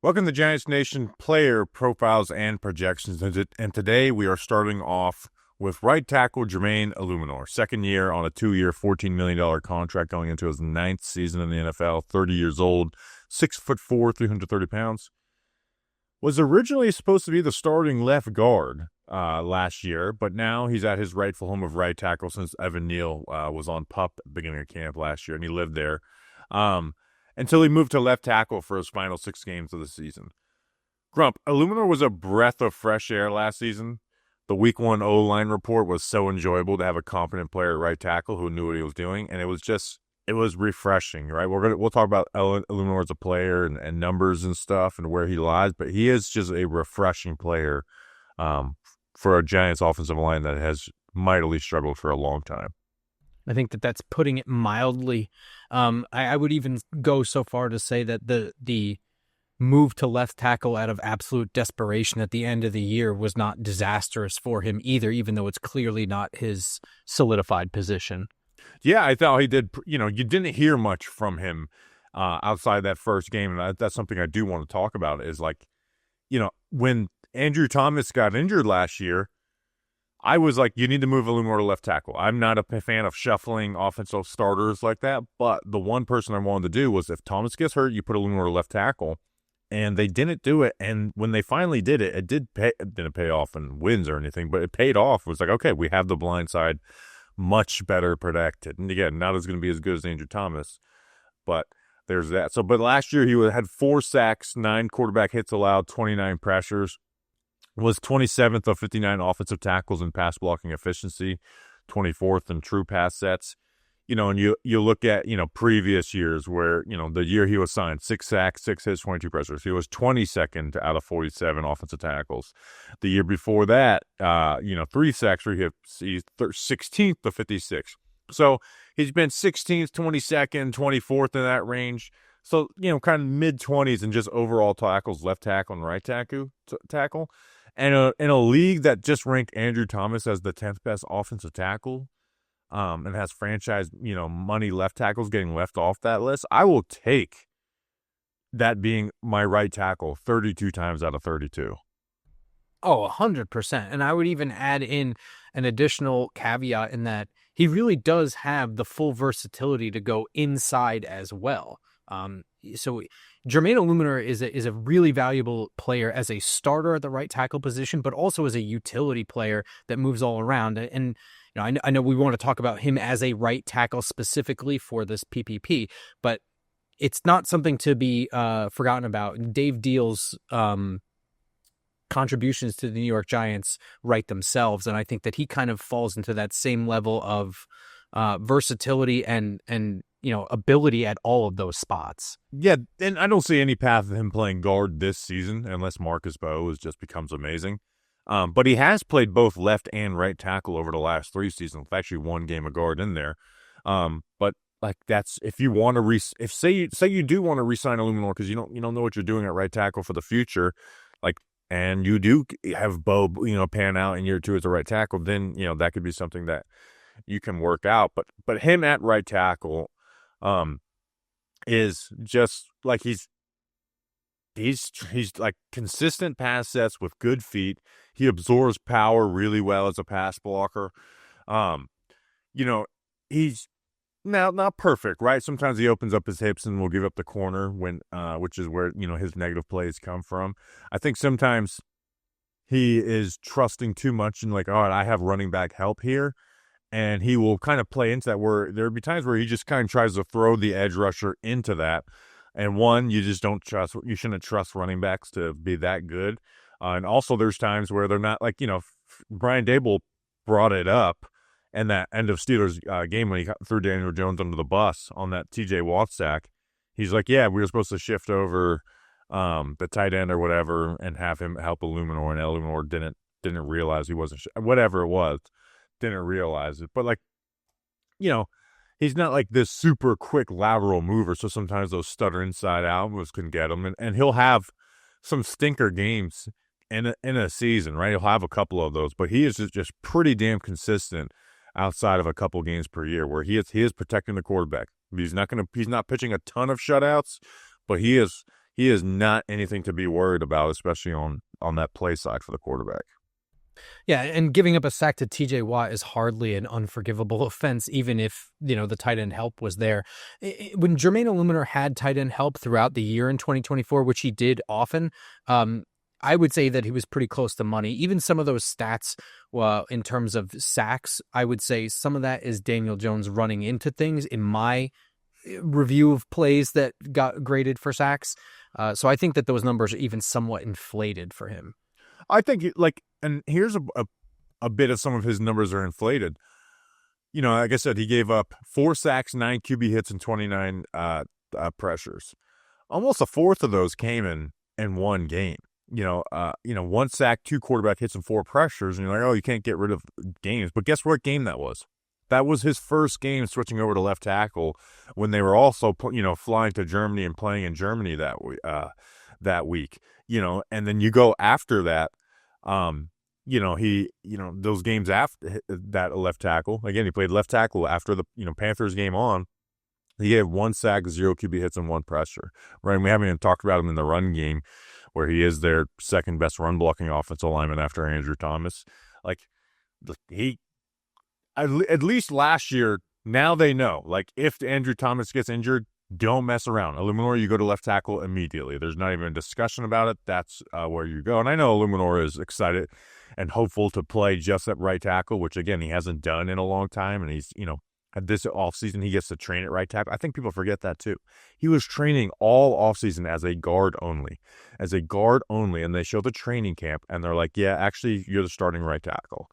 Welcome to Giants Nation player profiles and projections. And today we are starting off with right tackle Jermaine Eluemunor. Second year on a 2-year, $14 million contract going into his 9th season in the NFL. 30 years old, 6'4", 330 pounds. Was originally supposed to be the starting left guard last year, but now he's at his rightful home of right tackle since Evan Neal was on PUP at the beginning of camp last year, and he lived there. Until he moved to left tackle for his final 6 games of the season. Grump, Eluemunor was a breath of fresh air last season. The Week 1 O-line report was so enjoyable to have a confident player at right tackle who knew what he was doing, and it was refreshing, right? We'll talk about Eluemunor as a player and numbers and stuff and where he lies, but he is just a refreshing player for a Giants offensive line that has mightily struggled for a long time. I think that's putting it mildly. I would even go so far to say that the move to left tackle out of absolute desperation at the end of the year was not disastrous for him either, even though it's clearly not his solidified position. Yeah, I thought he did. You didn't hear much from him outside that first game, and that's something I do want to talk about is when Andrew Thomas got injured last year, I was like, you need to move Eluemunor to left tackle. I'm not a fan of shuffling offensive starters like that, but the one person I wanted to do was if Thomas gets hurt, you put Eluemunor to left tackle, and they didn't do it. And when they finally did it, it didn't pay off in wins or anything, but it paid off. It was like, okay, we have the blind side much better protected. And again, not as going to be as good as Andrew Thomas, but there's that. But last year he had 4 sacks, 9 quarterback hits allowed, 29 pressures. Was 27th of 59 offensive tackles in pass blocking efficiency, 24th in true pass sets. And you look at, previous years where, the year he was signed, 6 sacks, 6 hits, 22 pressures. He was 22nd out of 47 offensive tackles. The year before that, 3 sacks where he's 16th of 56. So he's been 16th, 22nd, 24th in that range. So, kind of mid-20s and just overall tackles, left tackle and right tackle. And in a league that just ranked Andrew Thomas as the 10th best offensive tackle and has franchise, money left tackles getting left off that list, I will take that being my right tackle 32 times out of 32. Oh, 100%. And I would even add in an additional caveat in that he really does have the full versatility to go inside as well. So Jermaine Eluemunor is a really valuable player as a starter at the right tackle position, but also as a utility player that moves all around. And I know we want to talk about him as a right tackle specifically for this PPP, but it's not something to be forgotten about. Dave Deal's contributions to the New York Giants write themselves, and I think that he kind of falls into that same level of versatility and ability at all of those spots. Yeah, and I don't see any path of him playing guard this season unless Marcus Bowe just becomes amazing. But he has played both left and right tackle over the last 3 seasons. Actually, 1 game of guard in there. But that's if you want to say you do want to re-sign Eluemunor because you don't know what you're doing at right tackle for the future, and you do have Bowe pan out in year 2 as a right tackle, then that could be something that you can work out. But him at right tackle is just like he's like consistent pass sets with good feet. He absorbs power really well as a pass blocker. He's now not perfect, right? Sometimes he opens up his hips and will give up the corner when which is where his negative plays come from. I think sometimes he is trusting too much and all right, I have running back help here. And he will kind of play into that where there'll be times where he just kind of tries to throw the edge rusher into that. And you just you shouldn't trust running backs to be that good. And also there's times where they're not Brian Dable brought it up in that end of Steelers game when he threw Daniel Jones under the bus on that TJ Watt sack. He's like, yeah, we were supposed to shift over the tight end or whatever and have him help Eluemunor, and Eluemunor didn't realize he wasn't whatever it was. Didn't realize it, but he's not this super quick lateral mover, so sometimes those stutter inside out moves can get him, and he'll have some stinker games in a season, right? He'll have a couple of those, but he is just pretty damn consistent outside of a couple games per year where he is protecting the quarterback. He's not pitching a ton of shutouts, but he is he is not anything to be worried about, especially on that play side for the quarterback. Yeah, and giving up a sack to TJ Watt is hardly an unforgivable offense, even if, the tight end help was there. When Jermaine Eluemunor had tight end help throughout the year in 2024, which he did often, I would say that he was pretty close to money. Even some of those stats, in terms of sacks, I would say some of that is Daniel Jones running into things in my review of plays that got graded for sacks. So I think that those numbers are even somewhat inflated for him. I think, and here's a bit of some of his numbers are inflated. Like I said, he gave up 4 sacks, 9 QB hits, and 29 pressures. Almost a fourth of those came in one game. 1 sack, 2 quarterback hits, and 4 pressures. And you're like, oh, you can't get rid of games. But guess what game that was? That was his first game switching over to left tackle when they were also, flying to Germany and playing in Germany that week. And then you go after that, those games after that left tackle, again, he played left tackle after the, Panthers game on. He had 1 sack, 0 QB hits, and 1 pressure, right? And we haven't even talked about him in the run game where he is their second best run blocking offensive lineman after Andrew Thomas. At least last year, now they know, if Andrew Thomas gets injured, don't mess around. Eluemunor, you go to left tackle immediately. There's not even a discussion about it. That's where you go. And I know Eluemunor is excited and hopeful to play just at right tackle, which, again, he hasn't done in a long time. And he's, at this offseason, he gets to train at right tackle. I think people forget that, too. He was training all offseason as a guard only. And they show the training camp, and they're like, yeah, actually, you're the starting right tackle.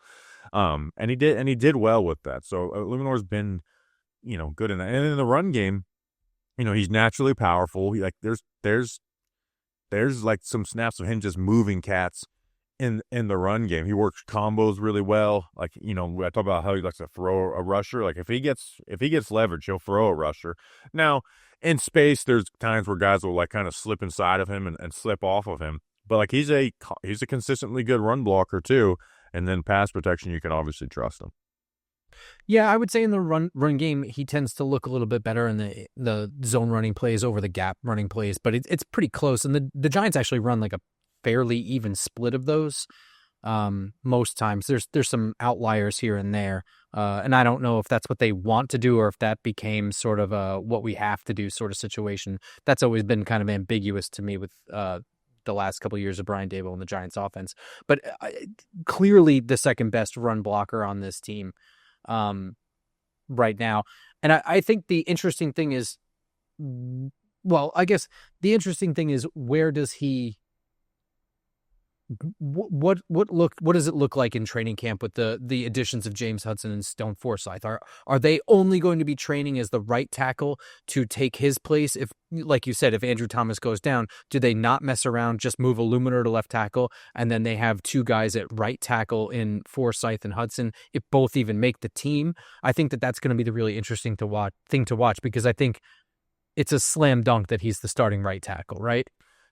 And he did well with that. So Eluemunor's been, good in that. And in the run game, he's naturally powerful. There's some snaps of him just moving cats in the run game. He works combos really well. I talk about how he likes to throw a rusher. If he gets leverage, he'll throw a rusher. Now, in space, there's times where guys will kind of slip inside of him and slip off of him. But he's a consistently good run blocker too. And then pass protection, you can obviously trust him. Yeah, I would say in the run game, he tends to look a little bit better in the zone running plays over the gap running plays, but it's pretty close. And the Giants actually run a fairly even split of those. Most times there's some outliers here and there. And I don't know if that's what they want to do or if that became sort of what we have to do sort of situation. That's always been kind of ambiguous to me with the last couple of years of Brian Daboll and the Giants offense, but clearly the second best run blocker on this team right now. And I think the interesting thing is, I guess the interesting thing is, where does he, what does it look like in training camp with the additions of James Hudson and Stone Forsythe? Are they only going to be training as the right tackle to take his place? If, like you said, if Andrew Thomas goes down, do they not mess around, just move Eluemunor to left tackle, and then they have 2 guys at right tackle in Forsythe and Hudson, if both even make the team? I think that's going to be the really interesting thing to watch, because I think it's a slam dunk that he's the starting right tackle, right?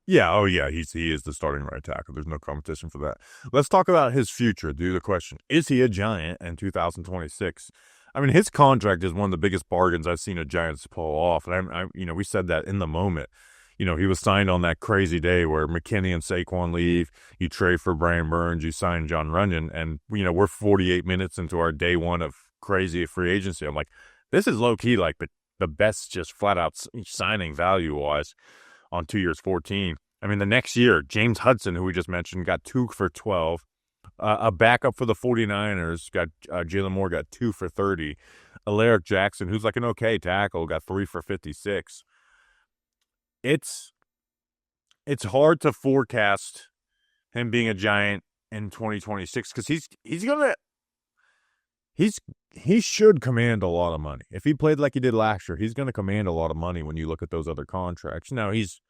Yeah, oh yeah, he is the starting right tackle. There's no competition for that. Let's talk about his future. The question, is he a Giant in 2026? I mean, his contract is one of the biggest bargains I've seen a Giants pull off. And we said that in the moment. He was signed on that crazy day where McKinney and Saquon leave. You trade for Brian Burns. You sign John Runyon, and we're 48 minutes into our day one of crazy free agency. I'm like, this is low key the best just flat out signing value wise on 2 years, 14. I mean, the next year, James Hudson, who we just mentioned, got 2 for 12. A backup for the 49ers, Jalen Moore got 2 for 30. Alaric Jackson, who's an okay tackle, got 3 for 56. It's hard to forecast him being a Giant in 2026 because he should command a lot of money. If he played like he did last year, he's going to command a lot of money when you look at those other contracts. Now, he's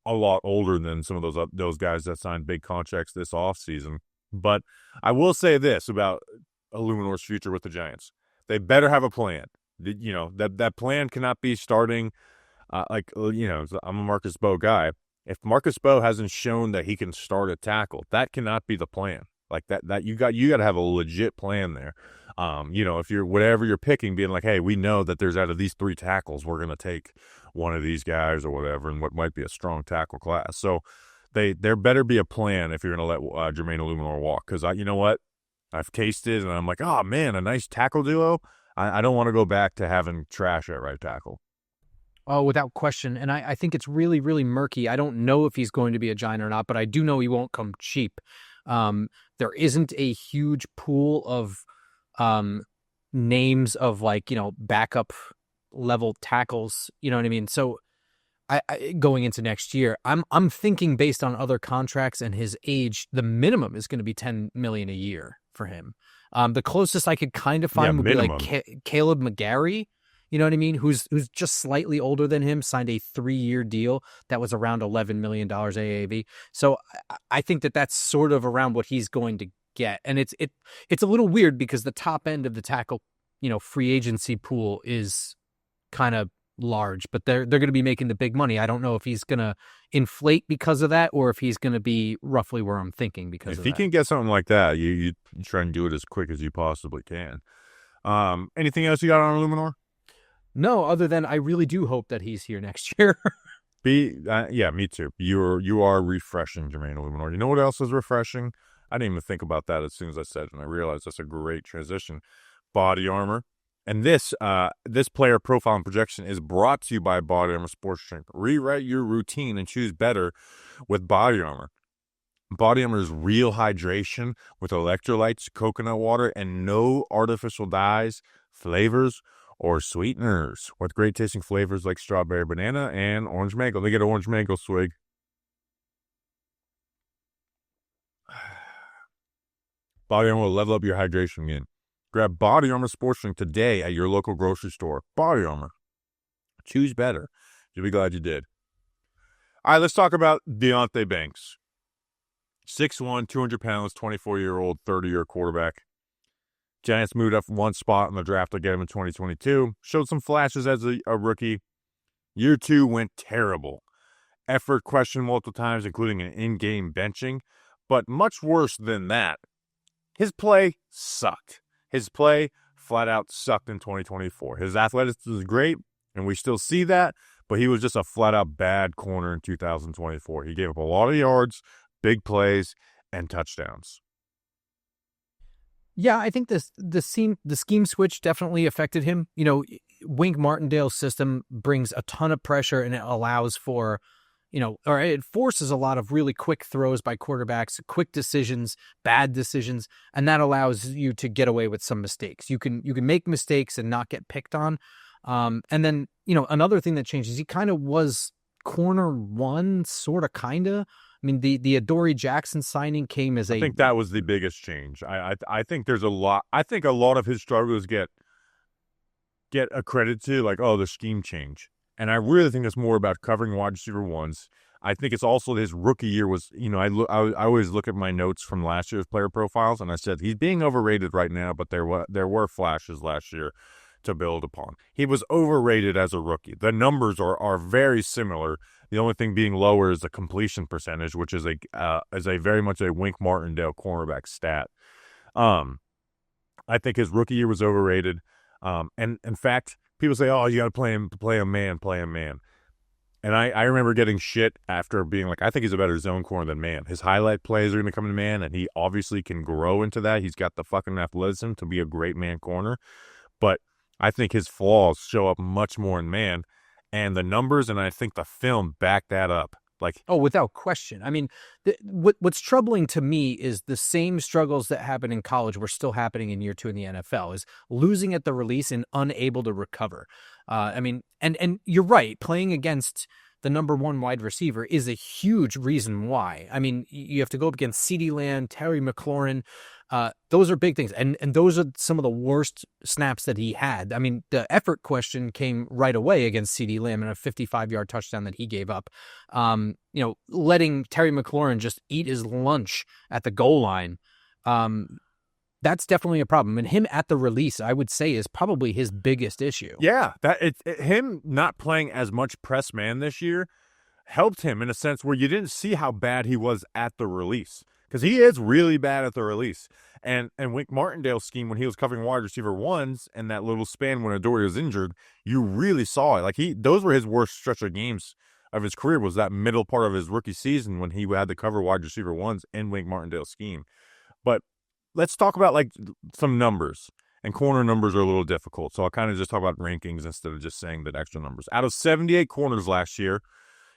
a lot older than some of those guys that signed big contracts this offseason. But I will say this about Eluemunor's future with the Giants. They better have a plan. That plan cannot be starting I'm a Marcus Bowe guy. If Marcus Bowe hasn't shown that he can start a tackle, that cannot be the plan. Like that you got to have a legit plan there. If you're whatever you're picking, being like, hey, we know that there's out of these 3 tackles, we're gonna take one of these guys or whatever, and what might be a strong tackle class. So there better be a plan if you're gonna let Jermaine Eluemenor walk, because you know what, I've tasted and I'm like, oh man, a nice tackle duo. I don't want to go back to having trash at right tackle. Oh, without question. And I think it's really, really murky. I don't know if he's going to be a giant or not, but I do know he won't come cheap. There isn't a huge pool of names of backup level tackles. You know what I mean? So going into next year, I'm thinking based on other contracts and his age, the minimum is going to be $10 million a year for him. The closest I could kind of find would minimum. be like Caleb McGarry. You know what I mean? Who's just slightly older than him, signed a 3-year deal that was around $11 million AAV. So I think that's sort of around what he's going to get. And it's a little weird because the top end of the tackle, free agency pool is kind of large, but they're going to be making the big money. I don't know if he's going to inflate because of that or if he's going to be roughly where I'm thinking because of that. If he can get something like that, you try and do it as quick as you possibly can. Anything else you got on Eluemenor? No, other than I really do hope that he's here next year. Yeah, me too. You are refreshing Jermaine Eluemenor. You know what else is refreshing? I didn't even think about that as soon as I said it, and I realized that's a great transition. Body armor. And this player profile and projection is brought to you by Body Armor Sports Drink. Rewrite your routine and choose better with Body Armor. Body Armor is real hydration with electrolytes, coconut water, and no artificial dyes, flavors, or sweeteners, with great tasting flavors like strawberry banana and orange mango. They get an orange mango swig. Body Armor will level up your hydration game. Grab Body Armor Sports Drink today at your local grocery store. Body Armor. Choose better. You'll be glad you did. All right, let's talk about Deonte Banks. 6'1", 200 pounds, 24-year-old, 30-year quarterback. Giants moved up 1 spot in the draft to get him in 2022. Showed some flashes as a rookie. Year 2 went terrible. Effort questioned multiple times, including an in-game benching. But much worse than that, his play sucked. His play flat out sucked in 2024. His athleticism is great, and we still see that, but he was just a flat out bad corner in 2024. He gave up a lot of yards, big plays, and touchdowns. Yeah, I think the scheme switch definitely affected him. Wink Martindale's system brings a ton of pressure, and it allows for, or it forces a lot of really quick throws by quarterbacks, quick decisions, bad decisions, and that allows you to get away with some mistakes. You can make mistakes and not get picked on. And then, another thing that changes, he kind of was corner 1, sort of, kind of. I mean, the Adoree Jackson signing came as I think that was the biggest change. I think there's a lot. I think a lot of his struggles get accredited to the scheme change, and I really think it's more about covering wide receiver ones. I think it's also his rookie year was. I always look at my notes from last year's player profiles, and I said he's being overrated right now, but there were flashes last year to build upon. He was overrated as a rookie. The numbers are very similar. The only thing being lower is the completion percentage, which is a very much a Wink Martindale cornerback stat. I think his rookie year was overrated. And in fact, people say, "Oh, you got to play a man." And I remember getting shit after being like, I think he's a better zone corner than man. His highlight plays are going to come in man, and he obviously can grow into that. He's got the fucking athleticism to be a great man corner. But I think his flaws show up much more in man. And the numbers, and I think the film back that up. Without question. I mean, what's troubling to me is the same struggles that happen in college were still happening in year 2 in the NFL, is losing at the release and unable to recover. I mean, and you're right, playing against the number 1 wide receiver is a huge reason why. I mean, you have to go up against CeeDee Lamb, Terry McLaurin. Those are big things. And those are some of the worst snaps that he had. I mean, the effort question came right away against CeeDee Lamb in a 55-yard touchdown that he gave up. Letting Terry McLaurin just eat his lunch at the goal line. That's definitely a problem. And him at the release, I would say, is probably his biggest issue. Yeah, him not playing as much press man this year helped him in a sense where you didn't see how bad he was at the release. because he is really bad at the release. And Wink Martindale's scheme, when he was covering wide receiver ones and that little span when Adoree was injured, you really saw it. Like those were his worst stretch of games of his career, was that middle part of his rookie season when he had to cover wide receiver ones in Wink Martindale's scheme. But let's talk about like some numbers. And corner numbers are a little difficult, so I'll kind of just talk about rankings instead of just saying the extra numbers. Out of 78 corners last year,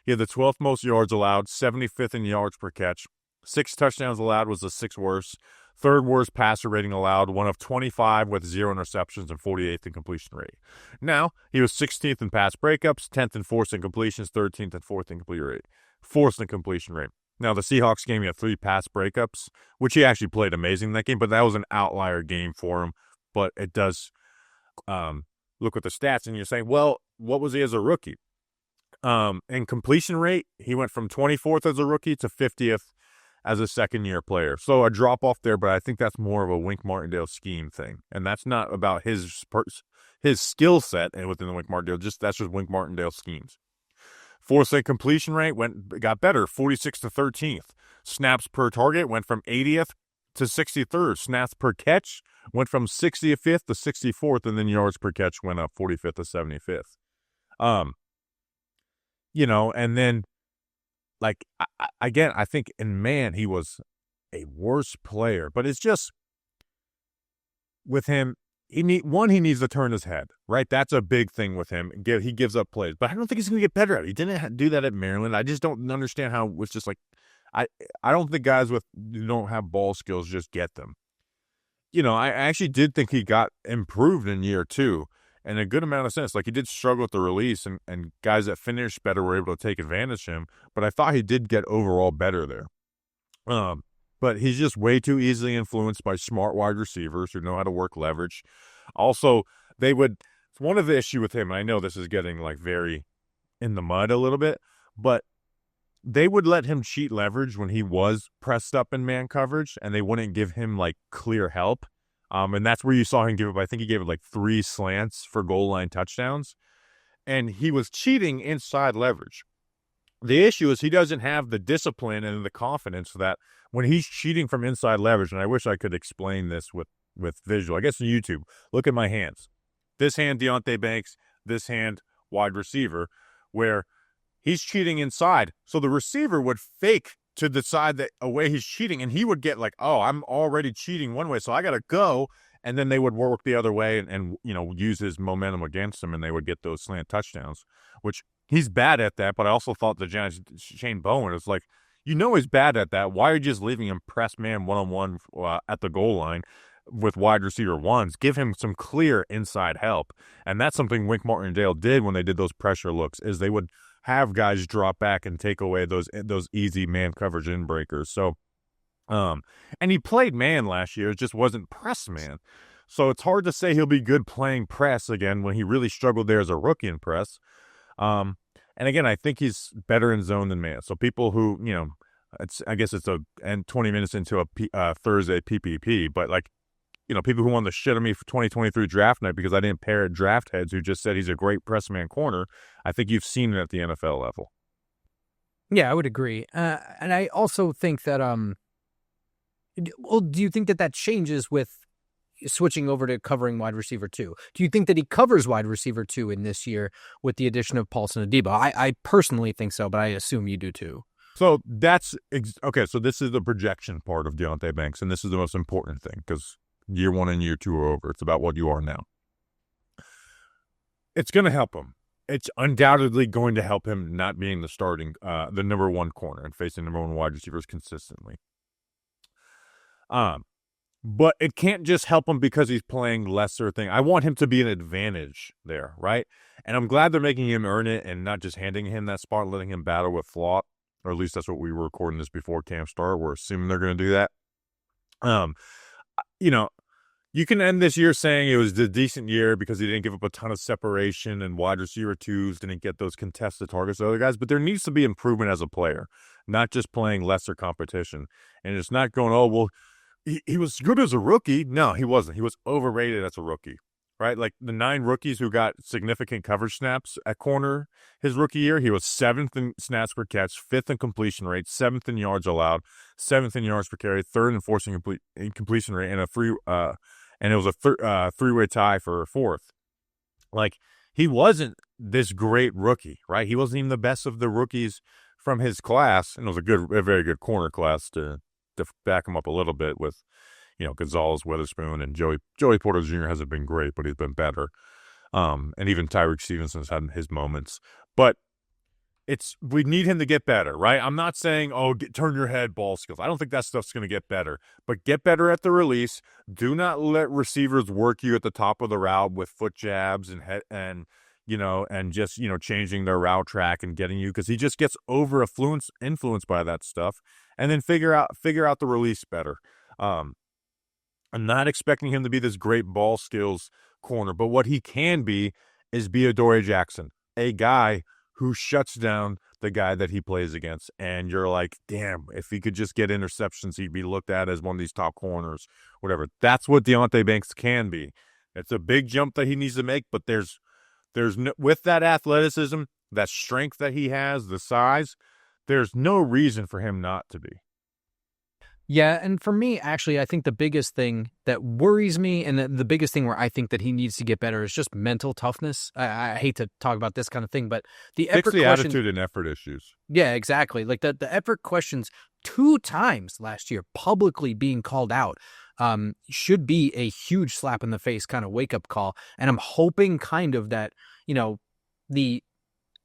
he had the 12th most yards allowed, 75th in yards per catch. 6 touchdowns allowed was the 6th worst. 3rd worst passer rating allowed, one of 25 with 0 interceptions and 48th in completion rate. Now, he was 16th in pass breakups, 10th in forced incompletions, 13th and 4th in complete rate. 4th in completion rate. Now, the Seahawks game, he had 3 pass breakups, which he actually played amazing in that game, but that was an outlier game for him. But it does look at the stats, and you're saying, well, what was he as a rookie? In completion rate, he went from 24th as a rookie to 50th as a second-year player. So a drop-off there, but I think that's more of a Wink Martindale scheme thing. And that's not about his skill set within the Wink Martindale, that's just Wink Martindale schemes. Forced completion rate got better, 46th to 13th. Snaps per target went from 80th to 63rd. Snaps per catch went from 65th to 64th, and then yards per catch went up 45th to 75th. And then, like, I think in man, he was a worse player, but it's just with him, he needs to turn his head, right? That's a big thing with him. He gives up plays, but I don't think he's going to get better at it. He didn't do that at Maryland. I just don't understand how it's just like, I don't think guys who don't have ball skills just get them. I actually did think he got improved in year 2 in a good amount of sense. Like, he did struggle with the release, and guys that finished better were able to take advantage of him, but I thought he did get overall better there. But he's just way too easily influenced by smart wide receivers who know how to work leverage. Also, one of the issue with him, and I know this is getting like very in the mud a little bit, but they would let him cheat leverage when he was pressed up in man coverage, and they wouldn't give him like clear help. And that's where you saw him give up. I think he gave it like 3 slants for goal line touchdowns, and he was cheating inside leverage. The issue is he doesn't have the discipline and the confidence that when he's cheating from inside leverage, and I wish I could explain this with visual. I guess on YouTube, look at my hands. This hand, Deonte Banks, this hand, wide receiver, where he's cheating inside. So the receiver would fake to the side that away he's cheating, and he would get like, oh, I'm already cheating one way, so I got to go. And then they would work the other way and use his momentum against him, and they would get those slant touchdowns, which he's bad at that. But I also thought the Giants, Shane Bowen, is like, he's bad at that. Why are you just leaving him press man one-on-one at the goal line with wide receiver ones? Give him some clear inside help. And that's something Wink Martindale did when they did those pressure looks, is they would have guys drop back and take away those easy man coverage in breakers. So, and he played man last year. It just wasn't press man. So it's hard to say he'll be good playing press again when he really struggled there as a rookie in press. And again, I think he's better in zone than man. So people who, I guess it's 20 minutes into a Thursday PPP, but like, people who want to shit on me for 2023 draft night because I didn't pair at draft heads who just said he's a great press man corner. I think you've seen it at the NFL level. Yeah, I would agree. And I also think that, do you think that changes with switching over to covering wide receiver 2? Do you think that he covers wide receiver 2 in this year with the addition of Paulson Adebo? I personally think so, but I assume you do too. So that's okay. So this is the projection part of Deonte Banks, and this is the most important thing because year 1 and year 2 are over. It's about what you are now. It's going to help him. It's undoubtedly going to help him not being the number 1 corner and facing number 1 wide receivers consistently. But it can't just help him because he's playing lesser thing. I want him to be an advantage there, right? And I'm glad they're making him earn it and not just handing him that spot, letting him battle with Flott. Or at least that's what we were recording this before camp start. We're assuming they're going to do that. You can end this year saying it was a decent year because he didn't give up a ton of separation and wide receiver 2s didn't get those contested targets to other guys. But there needs to be improvement as a player, not just playing lesser competition. And it's not going, oh, well, he was good as a rookie. No, he wasn't. He was overrated as a rookie. right? Like the 9 rookies who got significant coverage snaps at corner his rookie year, he was 7th in snaps per catch, 5th in completion rate, 7th in yards allowed, 7th in yards per carry, 3rd in forcing completion rate, and and it was a three-way tie for 4th. Like, he wasn't this great rookie, right? He wasn't even the best of the rookies from his class, and it was a very good corner class to back him up a little bit with, Gonzalez, Witherspoon, and Joey Porter Jr. hasn't been great, but he's been better. And even Tyreek Stevenson's had his moments. But we need him to get better, right? I'm not saying, turn your head, ball skills. I don't think that stuff's going to get better. But get better at the release. Do not let receivers work you at the top of the route with foot jabs and just, changing their route track and getting you, because he just gets influenced by that stuff. And then figure out the release better. I'm not expecting him to be this great ball skills corner, but what he can be is Adoree Jackson, a guy who shuts down the guy that he plays against. And you're like, damn, if he could just get interceptions, he'd be looked at as one of these top corners, whatever. That's what Deonte Banks can be. It's a big jump that he needs to make, but there's with that athleticism, that strength that he has, the size, there's no reason for him not to be. Yeah, and for me, actually, I think the biggest thing that worries me and the biggest thing where I think that he needs to get better is just mental toughness. I hate to talk about this kind of thing, but the Fix the attitude and effort issues. Yeah, exactly. Like the effort questions 2 times last year publicly being called out should be a huge slap in the face kind of wake-up call. And I'm hoping kind of that, the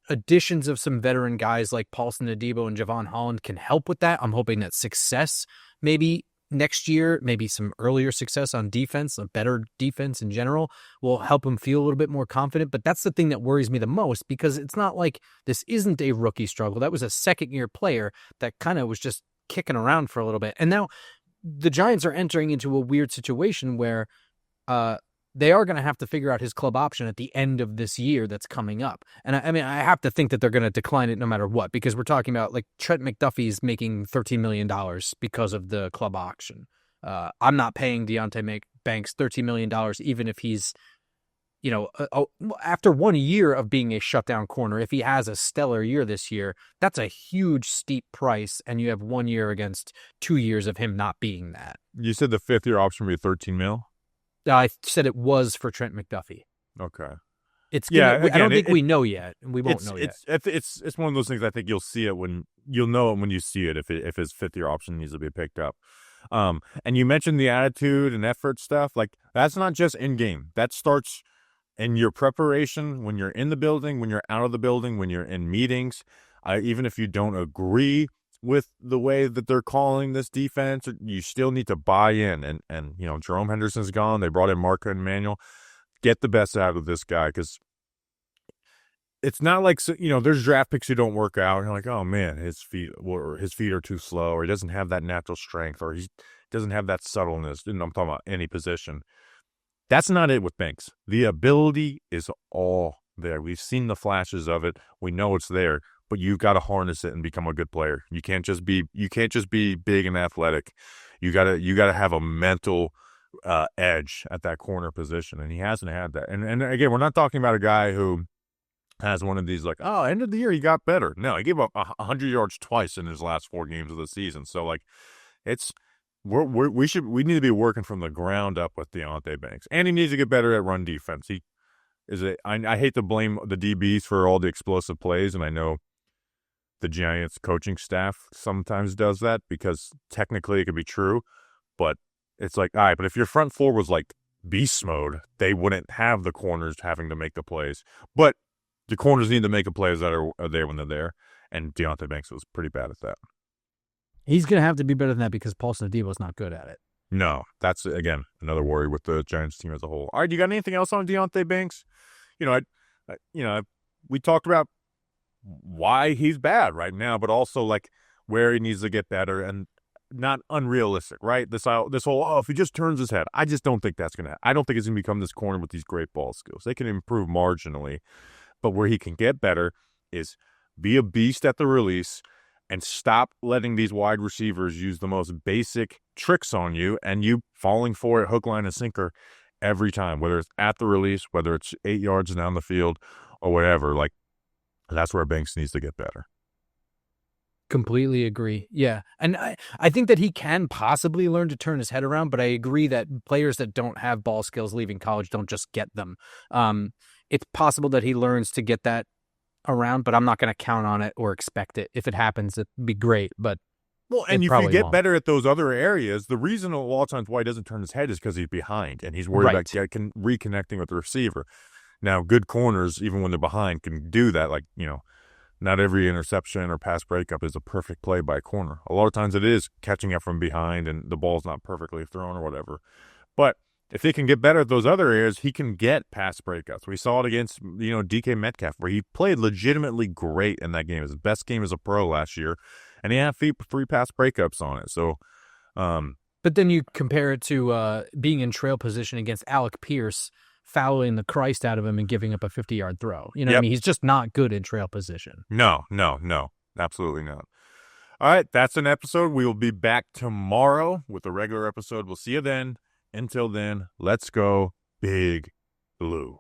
additions of some veteran guys like Paulson Adebo and Javon Holland can help with that. I'm hoping that success maybe next year, maybe some earlier success on defense, a better defense in general, will help him feel a little bit more confident. But that's the thing that worries me the most, because it's not like this isn't a rookie struggle. That was a second-year player that kind of was just kicking around for a little bit. And now the Giants are entering into a weird situation where they are going to have to figure out his club option at the end of this year that's coming up. And I have to think that they're going to decline it no matter what, because we're talking about like Trent McDuffie's making $13 million because of the club auction. I'm not paying Deonte Banks $13 million, even if he's, after 1 year of being a shutdown corner, if he has a stellar year this year, that's a huge, steep price. And you have 1 year against 2 years of him not being that. You said the 5th-year option would be $13 million? I said it was for Trent McDuffie. Okay. I don't think we know yet, and we won't know yet. It's one of those things. I think you'll know it when you see it, if his 5th-year option needs to be picked up. And you mentioned the attitude and effort stuff. Like, that's not just in game. That starts in your preparation, when you're in the building, when you're out of the building, when you're in meetings. Even if you don't agree with the way that they're calling this defense, you still need to buy in. And Jerome Henderson's gone. They brought in Marco and Manuel. Get the best out of this guy, because it's not like, there's draft picks who don't work out. And you're like, oh man, his feet are too slow, or he doesn't have that natural strength, or he doesn't have that subtleness. And I'm talking about any position. That's not it with Banks. The ability is all there. We've seen the flashes of it. We know it's there. But you've got to harness it and become a good player. You can't just be big and athletic. You gotta have a mental edge at that corner position, and he hasn't had that. And again, we're not talking about a guy who has one of these like, end of the year he got better. No, he gave up 100 yards twice in his last 4 games of the season. So like, we need to be working from the ground up with Deonte Banks, and he needs to get better at run defense. I hate to blame the DBs for all the explosive plays, and I know the Giants coaching staff sometimes does that, because technically it could be true, but it's like, all right, but if your front four was like beast mode, they wouldn't have the corners having to make the plays. But the corners need to make the plays that are there when they're there, and Deonte Banks was pretty bad at that. He's going to have to be better than that, because Paulson Adebo is not good at it. No, that's, again, another worry with the Giants team as a whole. All right, you got anything else on Deonte Banks? We talked about why he's bad right now, but also like where he needs to get better, and not unrealistic, right? This whole, if he just turns his head, I just don't think that's going to, I don't think he's going to become this corner with these great ball skills. They can improve marginally, but where he can get better is be a beast at the release and stop letting these wide receivers use the most basic tricks on you and you falling for it hook, line, and sinker every time, whether it's at the release, whether it's 8 yards down the field or whatever. Like, that's where Banks needs to get better. Completely agree. Yeah. And I think that he can possibly learn to turn his head around, but I agree that players that don't have ball skills leaving college don't just get them. It's possible that he learns to get that around, but I'm not going to count on it or expect it. If it happens, it'd be great, but well, and if you get better at those other areas, the reason a lot of times why he doesn't turn his head is because he's behind and he's worried about reconnecting with the receiver. Now, good corners, even when they're behind, can do that. Like, not every interception or pass breakup is a perfect play by a corner. A lot of times it is catching up from behind and the ball's not perfectly thrown or whatever. But if he can get better at those other areas, he can get pass breakups. We saw it against, DK Metcalf, where he played legitimately great in that game. It was his best game as a pro last year, and he had 3 pass breakups on it. So, but then you compare it to being in trail position against Alec Pierce, fouling the Christ out of him and giving up a 50-yard throw. You know what I mean? He's just not good in trail position. No, absolutely not. All right, that's an episode. We will be back tomorrow with a regular episode. We'll see you then. Until then, let's go Big Blue.